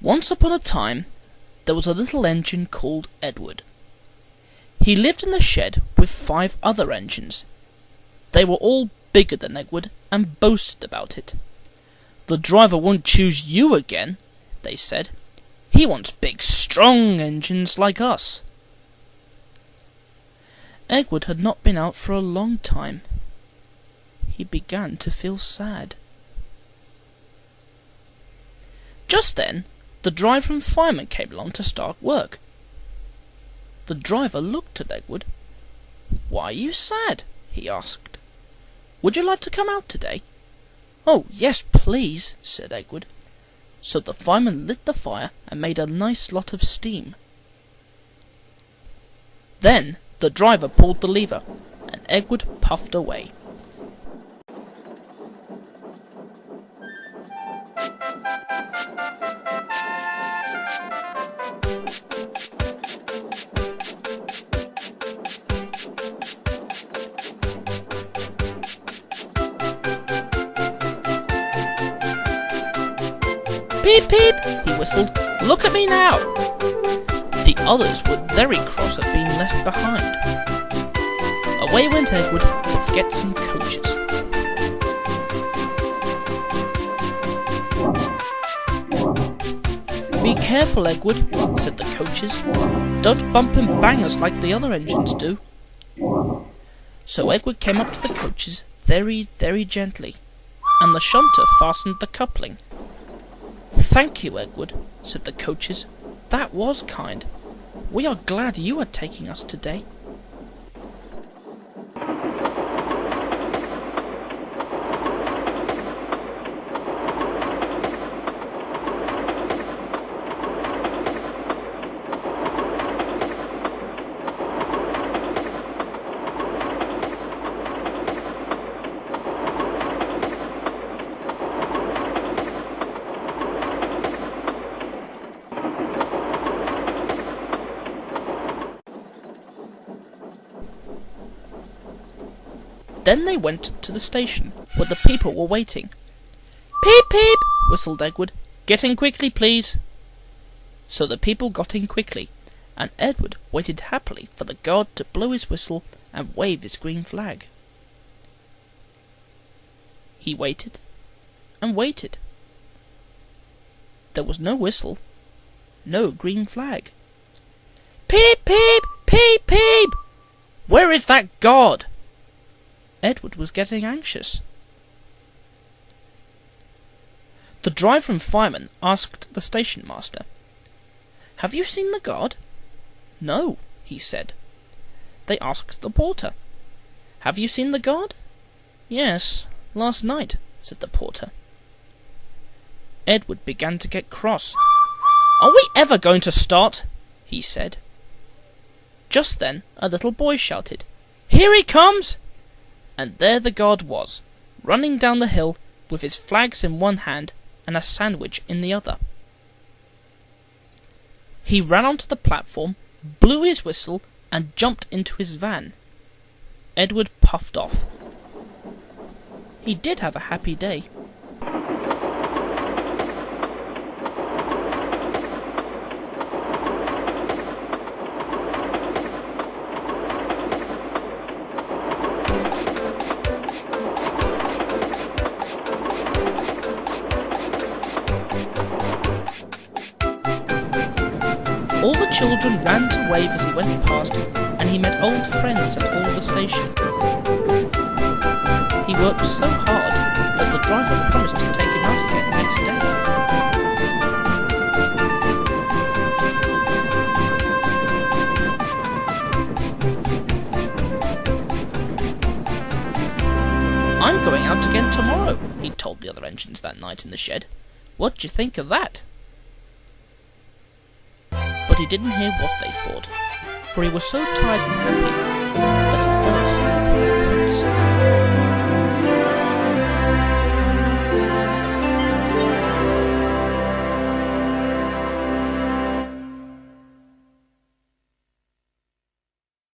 Once upon a time, there was a little engine called Edward. He lived in a shed with 5 other engines. They were all bigger than Edward and boasted about it. "The driver won't choose you again," they said. "He wants big, strong engines like us." Edward had not been out for a long time. He began to feel sad. Just then, the driver and fireman came along to start work. The driver looked at Edward. "Why are you sad?" he asked. "Would you like to come out today?" "Oh, yes, please," said Edward. So the fireman lit the fire and made a nice lot of steam. Then the driver pulled the lever, and Edward puffed away. "Peep, peep," he whistled. "Look at me now." The others were very cross at being left behind. Away went Edward to get some coaches. "Be careful, Edward," said the coaches. "Don't bump and bang us like the other engines do." So Edward came up to the coaches very, very gently, and the shunter fastened the coupling. "Thank you, Edward," said the coaches. "That was kind. We are glad you are taking us today." Then they went to the station, where the people were waiting. "Peep, peep," whistled Edward. "Get in quickly, please." So the people got in quickly, and Edward waited happily for the guard to blow his whistle and wave his green flag. He waited and waited. There was no whistle, no green flag. "Peep, peep, peep, peep! Where is that guard?" Edward was getting anxious. The driver and fireman asked the station master, "Have you seen the guard?" "No," he said. They asked the porter, "Have you seen the guard?" "Yes, last night," said the porter. Edward began to get cross. "Are we ever going to start?" he said. Just then a little boy shouted, "Here he comes!" And there the guard was, running down the hill with his flags in one hand and a sandwich in the other. He ran onto the platform, blew his whistle, and jumped into his van. Edward puffed off. He did have a happy day. All the children ran to wave as he went past, and he met old friends at all the station. He worked so hard that the driver promised to take him out again next day. "I'm going out again tomorrow," he told the other engines that night in the shed. "What do you think of that?" But he didn't hear what they thought, for he was so tired and happy that he fell asleep.